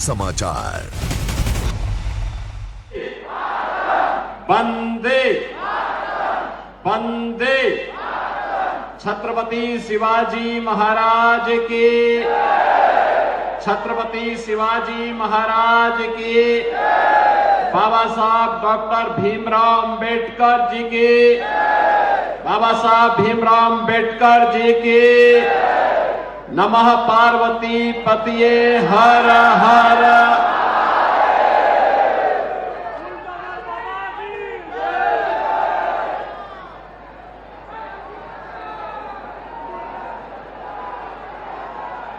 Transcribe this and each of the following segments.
समाचार। वंदे वंदे छत्रपति शिवाजी महाराज की, छत्रपति शिवाजी महाराज की, बाबा साहब डॉक्टर भीमराव अंबेडकर जी की, बाबा साहब भीमराव अंबेडकर जी की। नमः पार्वती पतिये हर हर।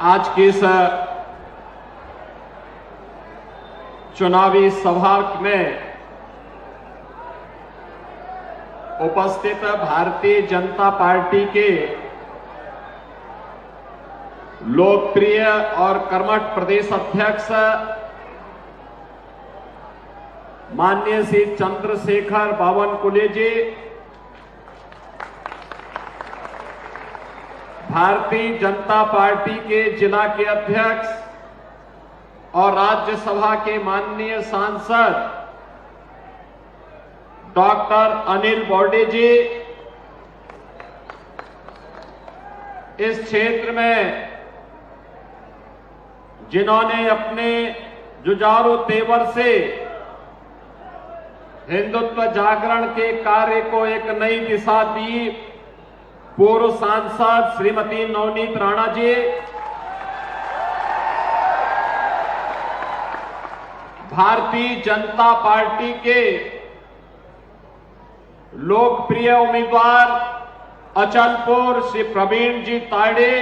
आज की इस चुनावी सभा में उपस्थित भारतीय जनता पार्टी के लोकप्रिय और कर्मठ प्रदेश अध्यक्ष माननीय श्री चंद्रशेखर बावनकुले जी, भारतीय जनता पार्टी के जिला के अध्यक्ष और राज्यसभा के माननीय सांसद डॉक्टर अनिल बॉडे जी, इस क्षेत्र में जिन्होंने अपने जुझारू तेवर से हिंदुत्व जागरण के कार्य को एक नई दिशा दी, पूर्व सांसद श्रीमती नवनीत राणा जी, भारतीय जनता पार्टी के लोकप्रिय उम्मीदवार अचलपुर श्री प्रवीण जी ताड़े,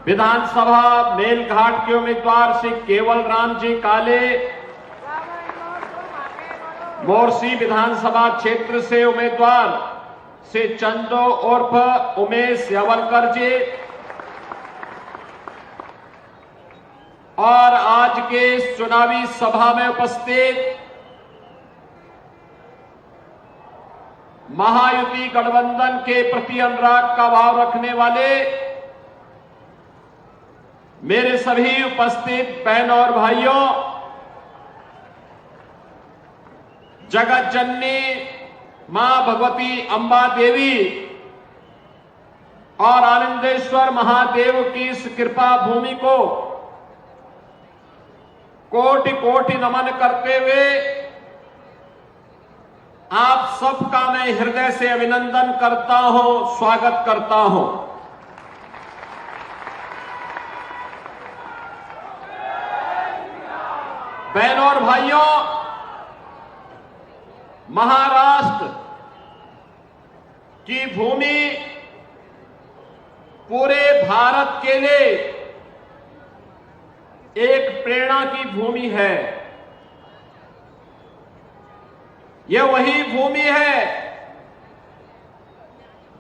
विधानसभा मेलघाट के उम्मीदवार श्री केवल राम जी काले, मोरसी विधानसभा क्षेत्र से उम्मीदवार श्री चंदो उर्फ उमेश यावलकर जी, और आज के इस चुनावी सभा में उपस्थित महायुति गठबंधन के प्रति अनुराग का भाव रखने वाले मेरे सभी उपस्थित बहन और भाइयों, जगत जननी मां भगवती अंबा देवी और आनंदेश्वर महादेव की इस कृपा भूमि को कोटि कोटि नमन करते हुए आप सबका मैं हृदय से अभिनंदन करता हूं, स्वागत करता हूं। बहनों और भाइयों, महाराष्ट्र की भूमि पूरे भारत के लिए एक प्रेरणा की भूमि है। यह वही भूमि है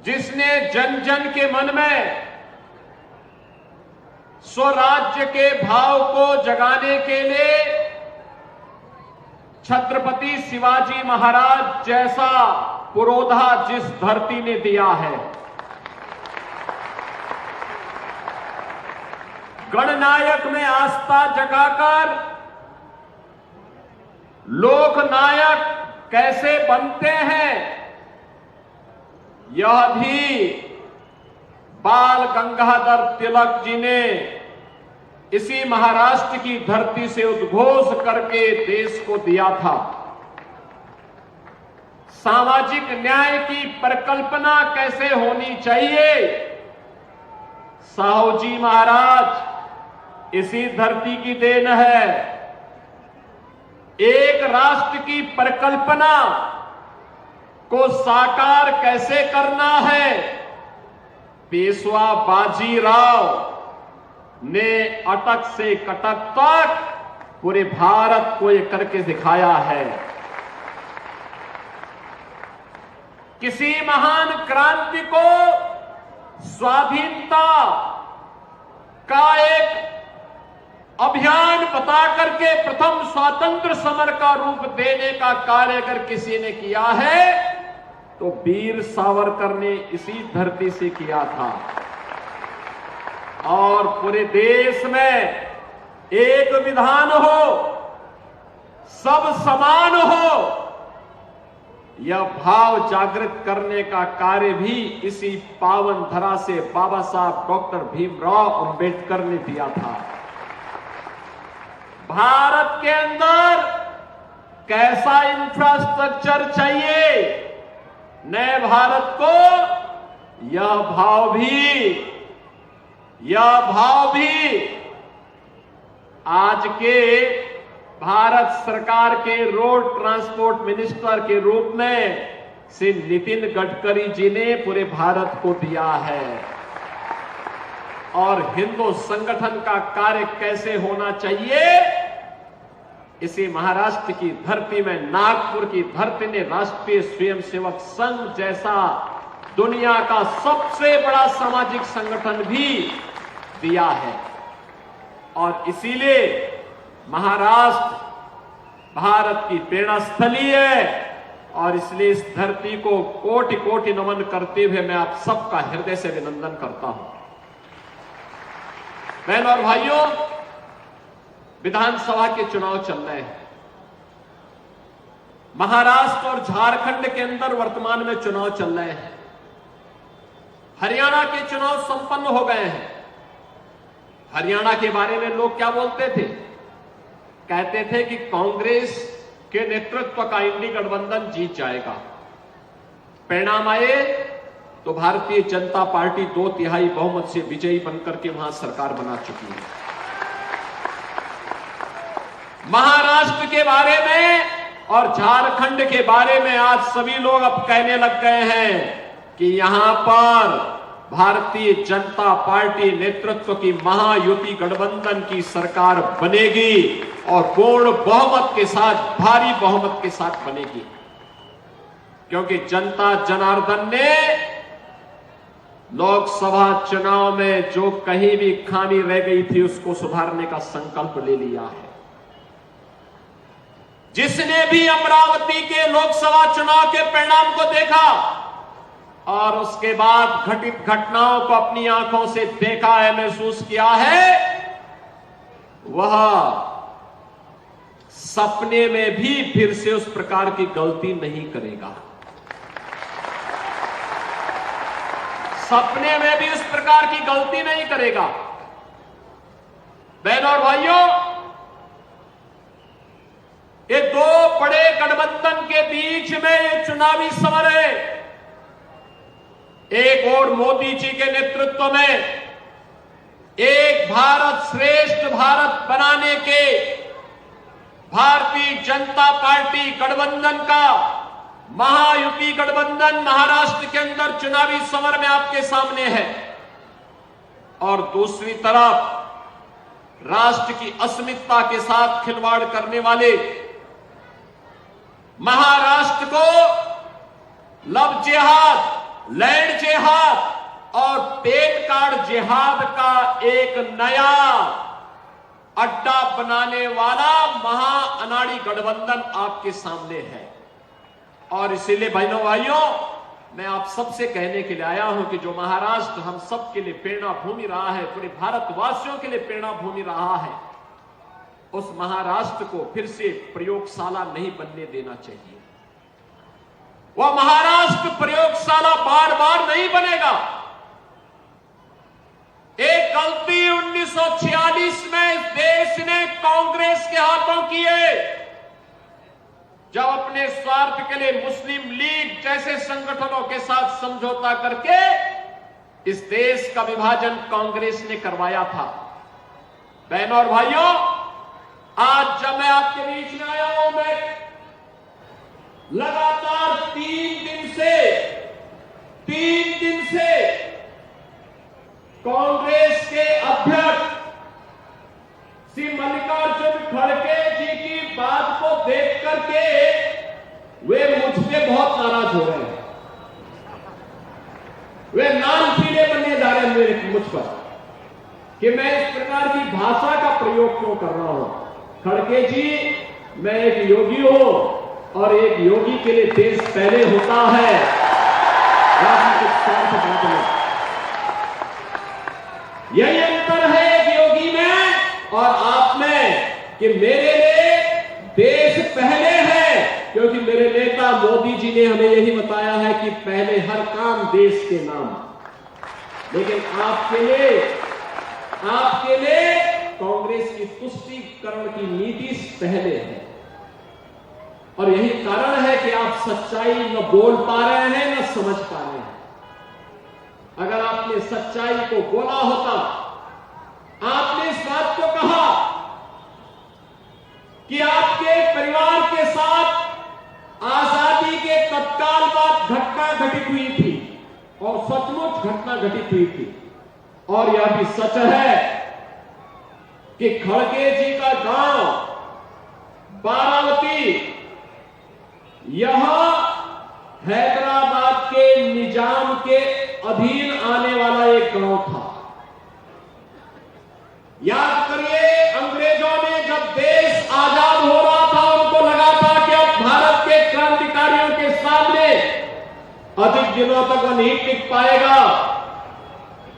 जिसने जन जन के मन में स्वराज्य के भाव को जगाने के लिए छत्रपति शिवाजी महाराज जैसा पुरोधा जिस धरती ने दिया है, गणनायक में आस्था जगाकर लोकनायक कैसे बनते हैं, यह भी बाल गंगाधर तिलक जी ने इसी महाराष्ट्र की धरती से उद्घोष करके देश को दिया था। सामाजिक न्याय की परिकल्पना कैसे होनी चाहिए, साहू जी महाराज इसी धरती की देन है। एक राष्ट्र की परिकल्पना को साकार कैसे करना है, पेशवा बाजीराव ने अटक से कटक तक पूरे भारत को ये करके दिखाया है। किसी महान क्रांति को स्वाधीनता का एक अभियान बता करके प्रथम स्वातंत्र समर का रूप देने का कार्य अगर किसी ने किया है तो वीर सावरकर ने इसी धरती से किया था। और पूरे देश में एक विधान हो, सब समान हो, यह भाव जागृत करने का कार्य भी इसी पावन धरा से बाबा साहब डॉक्टर भीमराव अंबेडकर ने दिया था। भारत के अंदर कैसा इंफ्रास्ट्रक्चर चाहिए, नए भारत को यह भाव भी आज के भारत सरकार के रोड ट्रांसपोर्ट मिनिस्टर के रूप में श्री नितिन गडकरी जी ने पूरे भारत को दिया है। और हिंदू संगठन का कार्य कैसे होना चाहिए, इसी महाराष्ट्र की धरती में, नागपुर की धरती ने राष्ट्रीय स्वयंसेवक संघ जैसा दुनिया का सबसे बड़ा सामाजिक संगठन भी दिया है। और इसीलिए महाराष्ट्र भारत की प्रेरणा स्थली है, और इसलिए इस धरती को कोटि कोटि नमन करते हुए मैं आप सबका हृदय से अभिनंदन करता हूं। बहनों और भाइयों, विधानसभा के चुनाव चल रहे हैं। महाराष्ट्र और झारखंड के अंदर वर्तमान में चुनाव चल रहे हैं। हरियाणा के चुनाव संपन्न हो गए हैं। हरियाणा के बारे में लोग क्या बोलते थे? कहते थे कि कांग्रेस के नेतृत्व का इंडी गठबंधन जीत जाएगा। परिणाम आए तो भारतीय जनता पार्टी 2/3 बहुमत से विजयी बनकर के वहां सरकार बना चुकी है। महाराष्ट्र के बारे में और झारखंड के बारे में आज सभी लोग अब कहने लग गए हैं कि यहां पर भारतीय जनता पार्टी नेतृत्व की महायुति गठबंधन की सरकार बनेगी और पूर्ण बहुमत के साथ, भारी बहुमत के साथ बनेगी। क्योंकि जनता जनार्दन ने लोकसभा चुनाव में जो कहीं भी खामी रह गई थी उसको सुधारने का संकल्प ले लिया है। जिसने भी अमरावती के लोकसभा चुनाव के परिणाम को देखा और उसके बाद घटित घटनाओं को अपनी आंखों से देखा है, महसूस किया है, वह सपने में भी फिर से उस प्रकार की गलती नहीं करेगा। सपने में भी उस प्रकार की गलती नहीं करेगा। बहनों और भाइयों, ये दो बड़े गठबंधन के बीच में ये चुनावी समर है। एक और मोदी जी के नेतृत्व में एक भारत श्रेष्ठ भारत बनाने के भारतीय जनता पार्टी गठबंधन का महायुति गठबंधन महाराष्ट्र के अंदर चुनावी समर में आपके सामने है। और दूसरी तरफ राष्ट्र की अस्मिता के साथ खिलवाड़ करने वाले महाराष्ट्र को लव जिहाद, लैंड जिहाद और पेन कार्ड जिहाद का एक नया अड्डा बनाने वाला महा अनाड़ी गठबंधन आपके सामने है। और इसीलिए बहनों भाइयों, मैं आप सबसे कहने के लिए आया हूं कि जो महाराष्ट्र हम सब के लिए प्रेरणा भूमि रहा है, पूरे भारतवासियों के लिए प्रेरणा भूमि रहा है, उस महाराष्ट्र को फिर से प्रयोगशाला नहीं बनने देना चाहिए। वह महाराष्ट्र प्रयोगशाला बार बार नहीं बनेगा। एक गलती 1946 में इस देश ने कांग्रेस के हाथों की है, जब अपने स्वार्थ के लिए मुस्लिम लीग जैसे संगठनों के साथ समझौता करके इस देश का विभाजन कांग्रेस ने करवाया था। बहनों और भाइयों, आज जब मैं आपके बीच में आया हूं, मैं लगातार 3 दिन से कांग्रेस के अध्यक्ष श्री मल्लिकार्जुन खड़गे जी की बात को देख करके वे मुझ पे बहुत नाराज हो रहे हैं। वे नाम पीले बनने जा रहे हैं मेरे मुझ पर कि मैं इस प्रकार की भाषा का प्रयोग क्यों कर रहा हूं। खड़गे जी, मैं एक योगी हूं और एक योगी के लिए देश पहले होता है। यही अंतर है एक योगी में और आप में कि मेरे लिए देश पहले है, क्योंकि मेरे नेता मोदी जी ने हमें यही बताया है कि पहले हर काम देश के नाम। लेकिन आपके लिए कांग्रेस की तुष्टीकरण की नीति पहले है। और यही कारण है कि आप सच्चाई न बोल पा रहे हैं न समझ पा रहे हैं। अगर आपने सच्चाई को बोला होता, आपने इस बात को कहा कि आपके परिवार के साथ आजादी के तत्काल बाद घटना घटित हुई थी और सचमुच घटना घटित हुई थी, और यह भी सच है कि खड़गे जी का गांव बारावती यह हैदराबाद के निजाम के अधीन आने वाला एक गांव था। याद करिए, अंग्रेजों ने जब देश आजाद हो रहा था, उनको लगा था कि अब भारत के क्रांतिकारियों के सामने अधिक दिनों तक वह नहीं टिक पाएगा,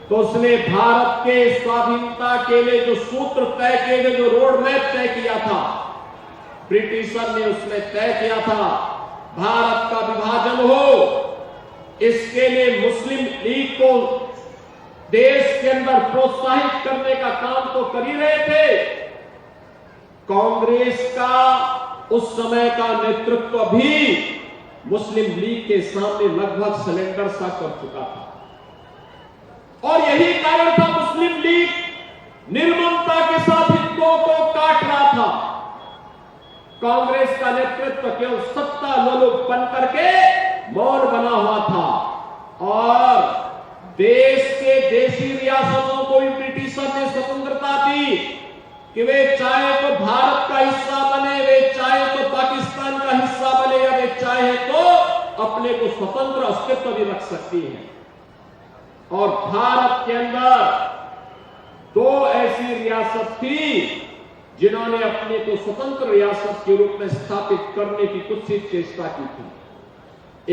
तो उसने भारत के स्वाधीनता के लिए जो सूत्र तय किए थे, जो रोड मैप तय किया था, ब्रिटिशर ने उसमें तय किया था भारत का विभाजन हो। इसके लिए मुस्लिम लीग को देश के अंदर प्रोत्साहित करने का काम तो कर ही रहे थे। कांग्रेस का उस समय का नेतृत्व भी मुस्लिम लीग के सामने लगभग सरेंडर सा कर चुका था, और यही कारण था मुस्लिम लीग निर्ममता के साथ हिंदुओं को काट रहा था। कांग्रेस का नेतृत्व केवल सत्ता लोलुप बन करके मौन बना हुआ था, और देश के देशी रियासतों को भी ब्रिटिशर ने स्वतंत्रता दी कि वे चाहे तो भारत का हिस्सा बने, वे चाहे तो पाकिस्तान का हिस्सा बने, या वे चाहे तो अपने को स्वतंत्र अस्तित्व भी रख सकती है। और भारत के अंदर दो ऐसी रियासत थी जिन्होंने अपने को स्वतंत्र रियासत के रूप में स्थापित करने की कुछ ही चेष्टा की थी।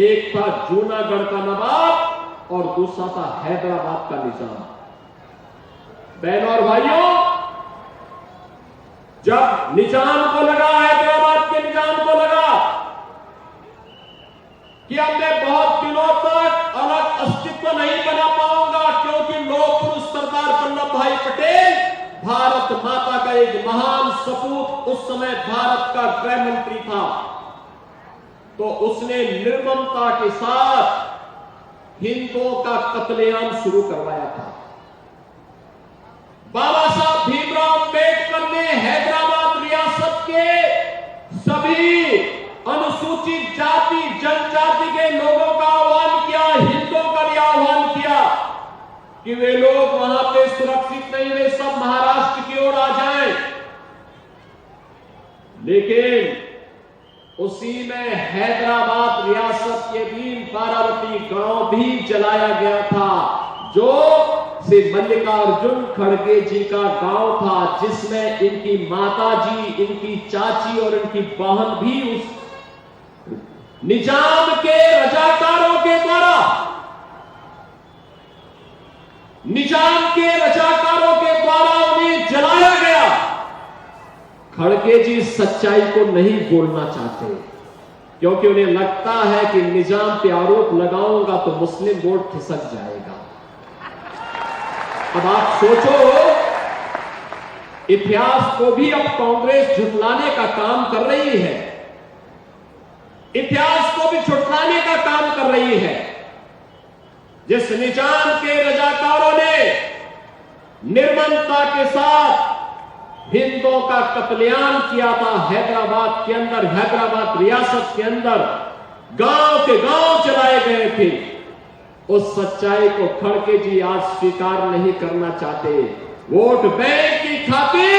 एक था जूनागढ़ का नवाब और दूसरा था हैदराबाद का निजाम। बहनों और भाइयों, जब निजाम को लगा, हैदराबाद के निजाम को लगा कि अब मैं बहुत दिनों तक अलग अस्तित्व नहीं बना पाऊंगा, क्योंकि लोक पुरुष सरदार वल्लभ भाई पटेल भारत माता का एक महान सपूत, उस समय भारत का गृह मंत्री था, तो उसने निर्ममता के साथ हिंदुओं का कत्लेआम शुरू करवाया था। बाबा साहब भीमराव अंबेडकर ने हैदराबाद रियासत के सभी अनुसूचित जाति जनजाति के लोगों का आह्वान किया, हिंदुओं का भी आह्वान किया कि वे लोग वहां पे सुरक्षित नहीं, वे सब महाराष्ट्र की ओर आ जाएं। लेकिन उसी में हैदराबाद रियासत के अधीन बारावती गांव भी जलाया गया था, जो श्री मल्लिकार्जुन खड़गे जी का गांव था, जिसमें इनकी माता जी, इनकी चाची और इनकी बहन भी उस निजाम के रजाकारों के द्वारा, निजाम के रजाकारों के द्वारा उन्हें जलाया गया। खड़गे जी सच्चाई को नहीं बोलना चाहते, क्योंकि उन्हें लगता है कि निजाम पे आरोप लगाऊंगा तो मुस्लिम वोट खिसक जाएगा। अब आप सोचो, इतिहास को भी अब कांग्रेस झुठलाने का काम कर रही है, इतिहास को भी झुठलाने का काम कर रही है। जिस निजाम के रजाकारों ने निर्ममता के साथ हिंदुओं का कत्लेआम किया था हैदराबाद के अंदर, हैदराबाद रियासत के अंदर गांव के गांव चलाए गए थे, उस सच्चाई को खड़गे जी आज स्वीकार नहीं करना चाहते। वोट बैंक की खातिर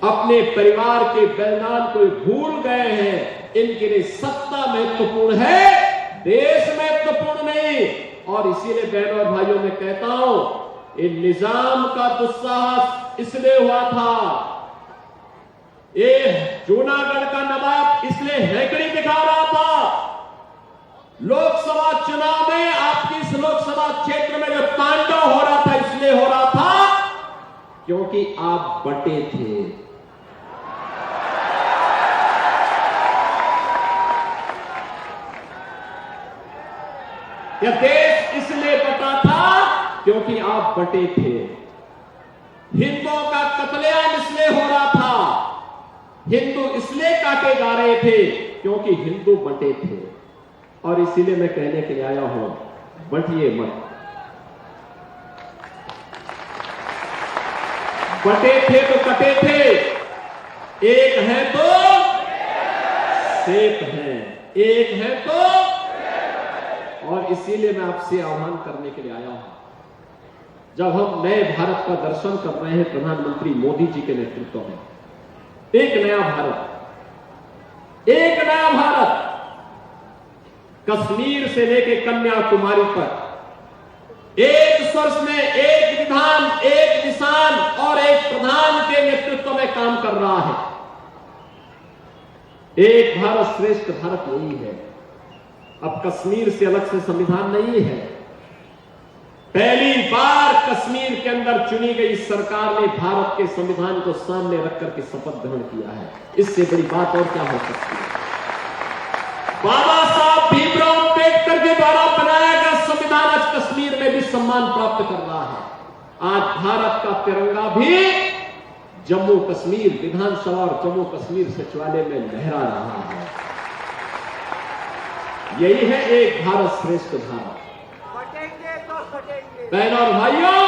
अपने परिवार के बलिदान को भूल गए हैं। इनके लिए सत्ता महत्वपूर्ण है, देश महत्वपूर्ण नहीं। और इसीलिए बहनों और भाइयों में कहता हूं, इन निजाम का दुस्साहस इसलिए हुआ था, ये जूनागढ़ का नवाब इसलिए हैकड़ी दिखा रहा था। लोकसभा चुनाव में आपकी इस लोकसभा क्षेत्र में जो तांडव हो रहा था, इसलिए हो रहा था क्योंकि आप बटे थे। यह देश इसलिए बटा था क्योंकि आप बटे थे। हिंदुओं का कत्लेआम इसलिए हो रहा था, हिंदू इसलिए काटे जा रहे थे क्योंकि हिंदू बटे थे। और इसीलिए मैं कहने के लिए आया हूं, बटिए मत। बटे थे तो कटे थे, एक है तो सेफ है, एक है तो। और इसीलिए मैं आपसे आह्वान करने के लिए आया हूं, जब हम नए भारत का दर्शन कर रहे हैं प्रधानमंत्री मोदी जी के नेतृत्व में, एक नया भारत, एक नया भारत, कश्मीर से लेकर कन्याकुमारी पर एक स्वर्ष में एक विधान, एक निशान और एक प्रधान के नेतृत्व में काम कर रहा है। एक भारत श्रेष्ठ भारत यही है। अब कश्मीर से अलग से संविधान नहीं है। पहली बार कश्मीर के अंदर चुनी गई सरकार ने भारत के संविधान को सामने रखकर के शपथ ग्रहण किया है। इससे बड़ी बात और क्या हो सकती है। बाबा साहब भीमराव अंबेडकर के द्वारा बनाया गया संविधान आज कश्मीर में भी सम्मान प्राप्त कर रहा है। आज भारत का तिरंगा भी जम्मू कश्मीर विधानसभा और जम्मू कश्मीर सचिवालय में लहरा रहा है। यही है एक भारत श्रेष्ठ भारत। बहनों और भाइयों,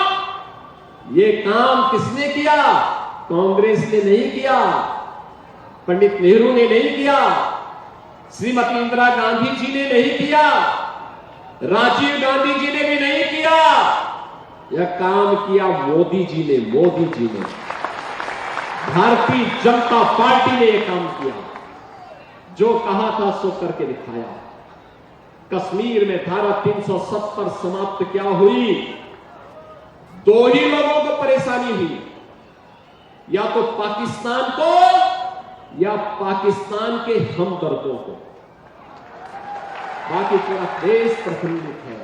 ये काम किसने किया? कांग्रेस ने नहीं किया, पंडित नेहरू ने नहीं किया, श्रीमती इंदिरा गांधी जी ने नहीं किया, राजीव गांधी जी ने भी नहीं किया। यह काम किया मोदी जी ने, मोदी जी ने, भारतीय जनता पार्टी ने यह काम किया। जो कहा था सो करके दिखाया। कश्मीर में धारा 370 समाप्त क्या हुई? दो ही लोगों को परेशानी हुई, या तो पाकिस्तान को या पाकिस्तान के हमदर्दों को। बाकी पूरा देश प्रफुल्लित है,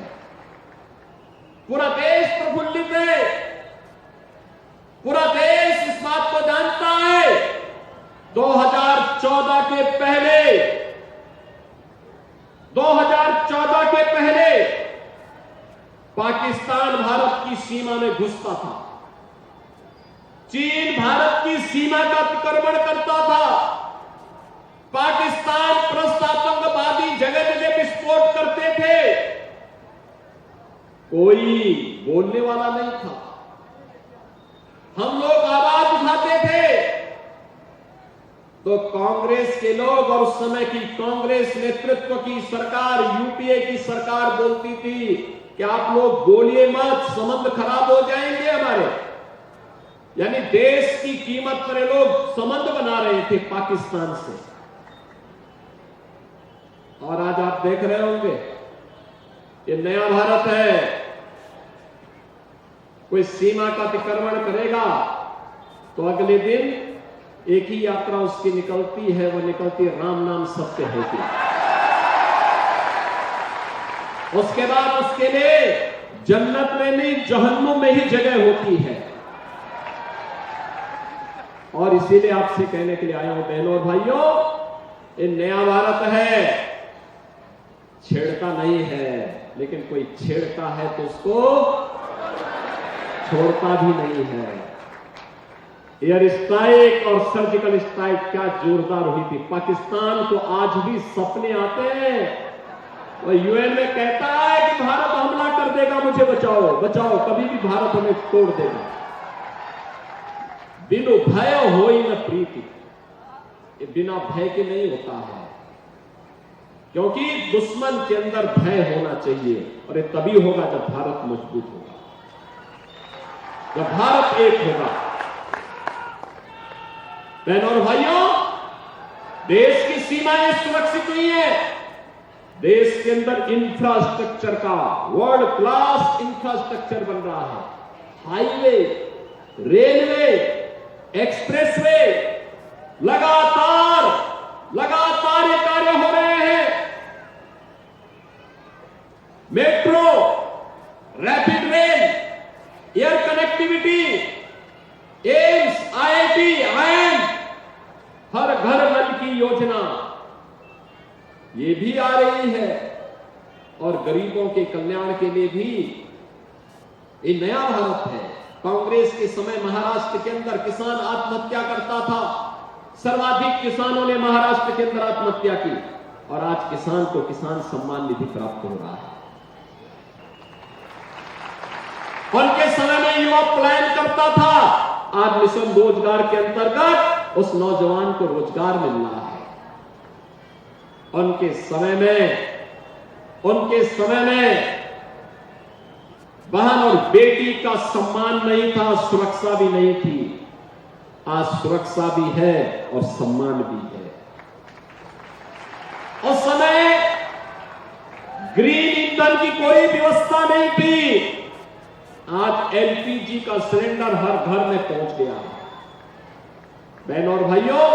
पूरा देश प्रफुल्लित है। पूरा देश इस बात को जानता है 2014 के पहले, 2014 के पहले पाकिस्तान भारत की सीमा में घुसता था, चीन भारत की सीमा का अतिक्रमण करता था, पाकिस्तान परस्त आतंकवादी जगह जगह विस्फोट करते थे, कोई बोलने वाला नहीं था। हम लोग आवाज उठाते थे तो कांग्रेस के लोग और उस समय की कांग्रेस नेतृत्व की सरकार, यूपीए की सरकार बोलती थी कि आप लोग बोलिए मत, संबंध खराब हो जाएंगे हमारे। यानी देश की कीमत पर ये लोग संबंध बना रहे थे पाकिस्तान से। और आज आप देख रहे होंगे ये नया भारत है। कोई सीमा का अतिक्रमण करेगा तो अगले दिन एक ही यात्रा उसकी निकलती है, वो निकलती राम नाम सत्य है की। उसके बाद उसके लिए जन्नत में नहीं जहन्नुम में ही जगह होती है। और इसीलिए आपसे कहने के लिए आया हूं बहनों और भाइयों, ये नया भारत है, छेड़ता नहीं है, लेकिन कोई छेड़ता है तो उसको छोड़ता भी नहीं है। एयर स्ट्राइक और सर्जिकल स्ट्राइक क्या जोरदार हुई थी। पाकिस्तान को आज भी सपने आते हैं, और यूएन में कहता है कि भारत हमला कर देगा, मुझे बचाओ बचाओ, कभी भी भारत हमें तोड़ देगा। बिनु भय होई न प्रीति, ये बिना भय के नहीं होता है, क्योंकि दुश्मन के अंदर भय होना चाहिए। और ये तभी होगा जब भारत मजबूत होगा, जब भारत एक होगा। बहनों और भाइयों, देश की सीमाएं सुरक्षित हुई हैं। देश के अंदर इंफ्रास्ट्रक्चर का वर्ल्ड क्लास इंफ्रास्ट्रक्चर बन रहा है। हाईवे, रेलवे, एक्सप्रेसवे, लगातार ये कार्य हो रहे हैं। Metro, rapid rail, air connectivity, योजना ये भी आ रही है और गरीबों के कल्याण के लिए भी ये नया भारत है। कांग्रेस के समय महाराष्ट्र के अंदर किसान आत्महत्या करता था, सर्वाधिक किसानों ने महाराष्ट्र के अंदर आत्महत्या की और आज किसान को किसान सम्मान निधि प्राप्त हो रहा है। उनके समय में युवा पलायन करता था, आज मिशन रोजगार के अंतर्गत उस नौजवान को रोजगार मिल रहा है। उनके समय में बहन और बेटी का सम्मान नहीं था, सुरक्षा भी नहीं थी। आज सुरक्षा भी है और सम्मान भी है। उस समय ग्रीन ईंधन की कोई व्यवस्था नहीं थी, आज एलपीजी का सिलेंडर हर घर में पहुंच गया। बहनों और भाइयों,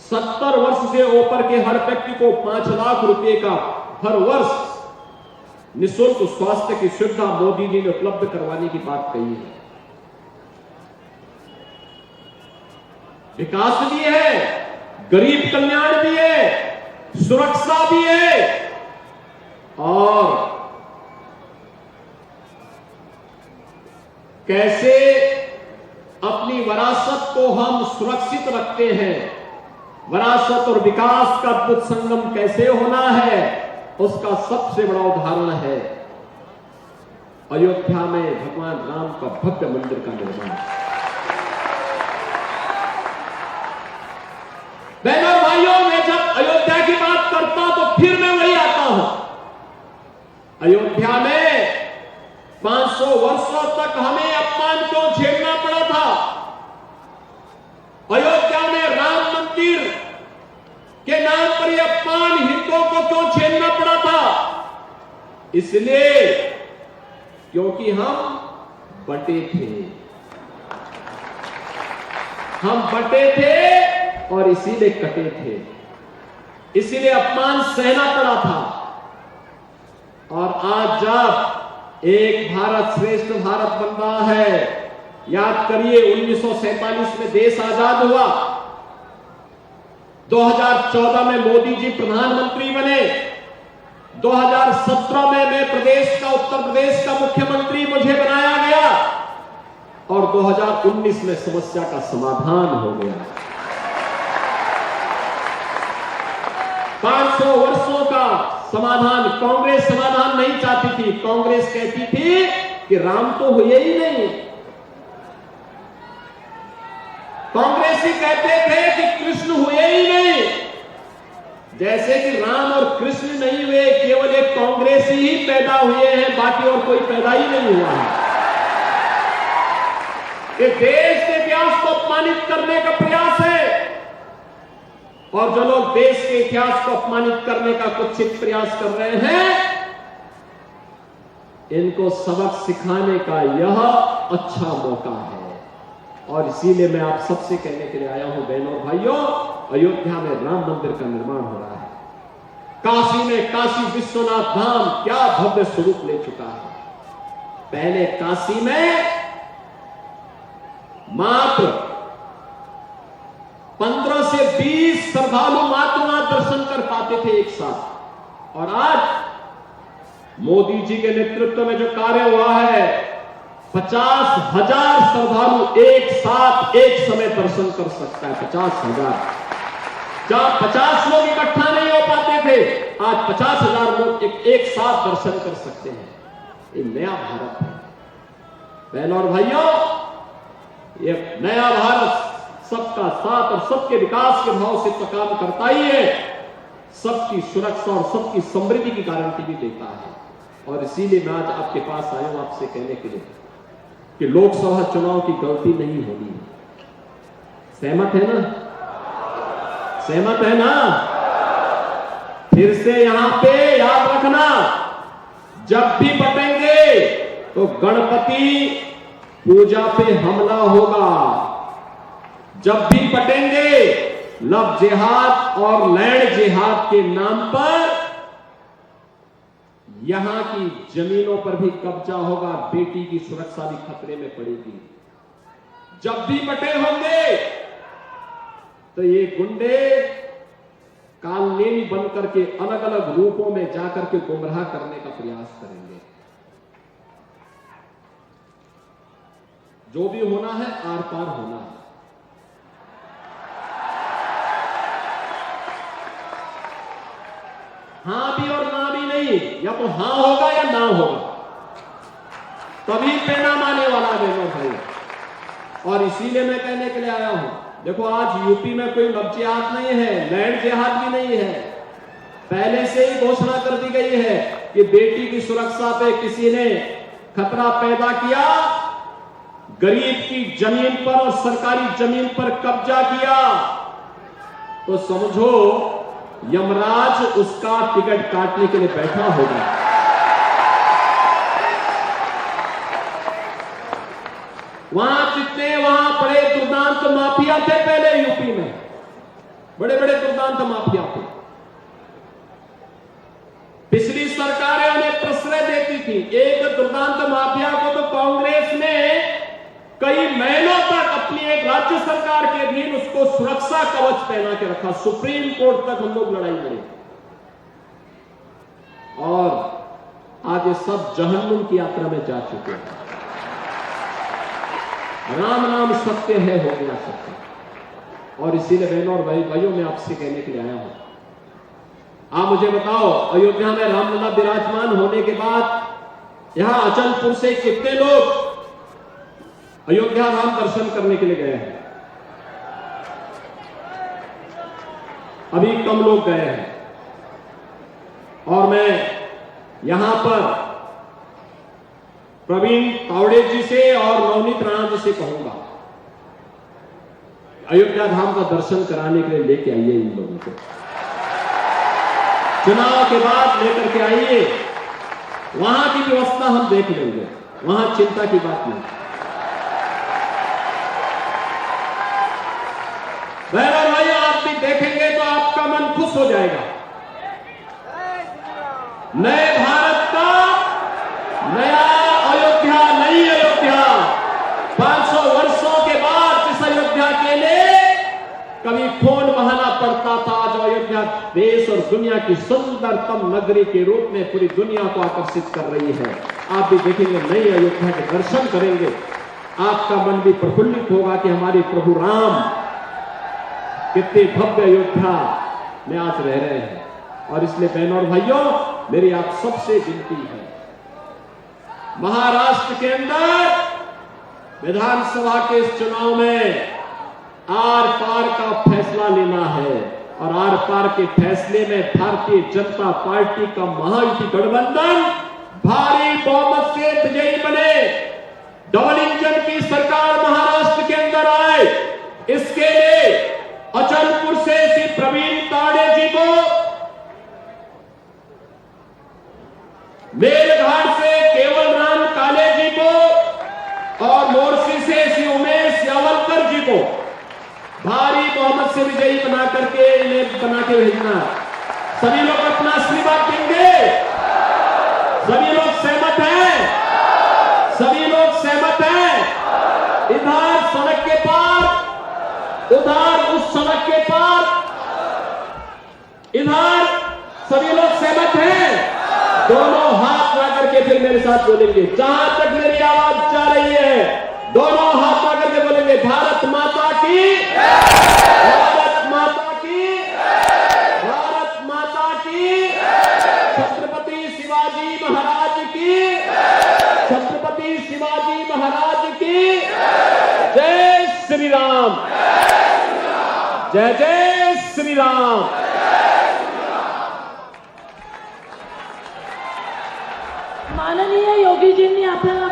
70 वर्ष से ऊपर के हर व्यक्ति को 5 लाख रुपए का हर वर्ष निःशुल्क स्वास्थ्य की सुविधा मोदी जी ने उपलब्ध करवाने की बात कही है। विकास भी है, गरीब कल्याण भी है, सुरक्षा भी है और कैसे अपनी विरासत को हम सुरक्षित रखते हैं, विरासत और विकास का अद्भुत संगम कैसे होना है, उसका सबसे बड़ा उदाहरण है अयोध्या में भगवान राम का भव्य मंदिर का निर्माण। बहनों और भाइयों, मैं जब अयोध्या की बात करता तो फिर मैं वही आता हूं। अयोध्या में 500 वर्षों तक हमें अपमान क्यों झेलना पड़ा था? अयोध्या में राम मंदिर के नाम पर यह अपमान हिंदुओं को क्यों झेलना पड़ा था? इसलिए क्योंकि हम बटे थे और इसीलिए कटे थे, इसीलिए अपमान सहना पड़ा था। और आज जब एक भारत श्रेष्ठ भारत बन रहा है, याद करिए 1947 में देश आजाद हुआ, 2014 में मोदी जी प्रधानमंत्री बने, 2017 में मैं उत्तर प्रदेश का मुख्यमंत्री मुझे बनाया गया और 2019 में समस्या का समाधान हो गया। 500 वर्षों का समाधान कांग्रेस समाधान नहीं चाहती थी। कांग्रेस कहती थी कि राम तो हुए ही नहीं। कांग्रेसी कहते थे कि कृष्ण हुए ही नहीं। जैसे कि राम और कृष्ण नहीं हुए, केवल एक कांग्रेसी ही पैदा हुए हैं, बाकी और कोई पैदा ही नहीं हुआ है। ये देश के इतिहास को अपमानित करने का प्रयास है और जो लोग देश के इतिहास को अपमानित करने का कुत्सित प्रयास कर रहे हैं, इनको सबक सिखाने का यह अच्छा मौका है। और इसीलिए मैं आप सबसे कहने के लिए आया हूं, बहनों और भाइयों, अयोध्या में राम मंदिर का निर्माण हो रहा है। काशी में काशी विश्वनाथ धाम क्या भव्य स्वरूप ले चुका है। पहले काशी में मात्र 15 से 20 श्रद्धालु मात्र वहां दर्शन कर पाते थे एक साथ, और आज मोदी जी के नेतृत्व में जो कार्य हुआ है, 50,000 श्रद्धालु एक साथ एक समय दर्शन कर सकता है। 50,000। जहां 50 लोग इकट्ठा नहीं हो पाते थे, आज 50,000 लोग एक साथ दर्शन कर सकते हैं। ये नया भारत है बहनों और भाइयों। ये नया भारत सबका साथ और सबके विकास के भाव से तो काम करता ही है, सबकी सुरक्षा और सबकी समृद्धि की गारंटी भी देता है। और इसीलिए मैं आज आपके पास आया हूं आपसे कहने के लिए कि लोकसभा चुनाव की गलती नहीं होनी है। सहमत है ना? सहमत है ना? फिर से यहां पे याद रखना, जब भी बटेंगे तो गणपति पूजा पे हमला होगा। जब भी बटेंगे लव जिहाद और लैंड जिहाद के नाम पर यहां की जमीनों पर भी कब्जा होगा, बेटी की सुरक्षा भी खतरे में पड़ेगी। जब भी बटे होंगे तो ये गुंडे कालनेमी बन करके अलग अलग रूपों में जाकर के गुमराह करने का प्रयास करेंगे। जो भी होना है आर पार होना है। हां भी और ना भी नहीं, या तो हां होगा या ना होगा, तभी पैना माने वाला बहनों भाई। और इसीलिए मैं कहने के लिए आया हूं, देखो आज यूपी में कोई लब जिहाद नहीं है, लैंड जिहाद भी नहीं है। पहले से ही घोषणा कर दी गई है कि बेटी की सुरक्षा पे किसी ने खतरा पैदा किया, गरीब की जमीन पर और सरकारी जमीन पर कब्जा किया, तो समझो यमराज उसका टिकट काटने के लिए बैठा होगा। वहां बड़े दुर्दांत माफिया थे पहले यूपी में, बड़े बड़े दुर्दांत माफिया थे। पिछली सरकारें उन्हें प्रश्रय देती थी। एक दुर्दांत माफिया को तो कांग्रेस ने कई महीनों तक अपनी एक राज्य सरकार के अधीन उसको सुरक्षा कवच पहना के रखा। सुप्रीम कोर्ट तक हम लोग लड़ाई लड़े और आज ये सब जहन्नुम की यात्रा में जा चुके हैं। राम नाम सत्य है, हो गया सत्य। और इसीलिए बहनों और भाइयों मैं आपसे कहने के लिए आया हूं, आप मुझे बताओ, अयोध्या में रामलला विराजमान होने के बाद यहां अचलपुर से कितने लोग अयोध्या धाम दर्शन करने के लिए गए हैं? अभी कम लोग गए हैं। और मैं यहां पर प्रवीण तावड़े जी से और नवनीत राणा जी से कहूंगा, अयोध्या धाम का दर्शन कराने के लिए लेके आइए इन लोगों को। चुनाव के बाद लेकर के आइए, वहां की व्यवस्था हम देख लेंगे, वहां चिंता की बात नहीं। बहनों भाई, आप भी देखेंगे तो आपका मन खुश हो जाएगा। नए भारत का नया अयोध्या, नई अयोध्या, 500 वर्षों के बाद जिस अयोध्या के लिए कभी खून बहाना पड़ता था, आज अयोध्या देश और दुनिया की सुंदरतम नगरी के रूप में पूरी दुनिया को आकर्षित कर रही है। आप भी देखेंगे, नई अयोध्या के दर्शन करेंगे, आपका मन भी प्रफुल्लित होगा कि हमारे प्रभु राम कितने भव्य अयोध्या में आज रह रहे हैं। और इसलिए बहनों और भाइयों, मेरी आप सबसे विनती है, महाराष्ट्र के अंदर विधानसभा के इस चुनाव में आर पार का फैसला लेना है। और आर पार के फैसले में भारतीय जनता पार्टी का महायुति गठबंधन भारी बहुमत से विजयी बने, डबल इंजन की सरकार महाराष्ट्र के अंदर आए। इसके लिए अचलपुर से श्री प्रवीण तावड़े जी को, मेलघाट से केवल राम काले जी को और मोर्शी से श्री उमेश यावलकर जी को भारी बहुमत से विजयी बना करके इन्हें बना के भेजना। सभी लोग अपना आशीर्वाद देंगे, सभी लोग सहमत हैं, सभी लोग सहमत हैं। इधर सड़क के पार, उधर उस सड़क के पार, इधर सभी लोग सहमत हैं। दोनों हाथ ला करके फिर मेरे साथ बोलेंगे, जहां तक मेरी आवाज जा रही है, दोनों हाथ ला करके बोलेंगे, भारत माता की, भारत माता की, भारत माता की, छत्रपति शिवाजी महाराज की, छत्रपति शिवाजी महाराज की जय श्री राम, जय जय श्री राम। माननीय योगीजींनी आपल्याला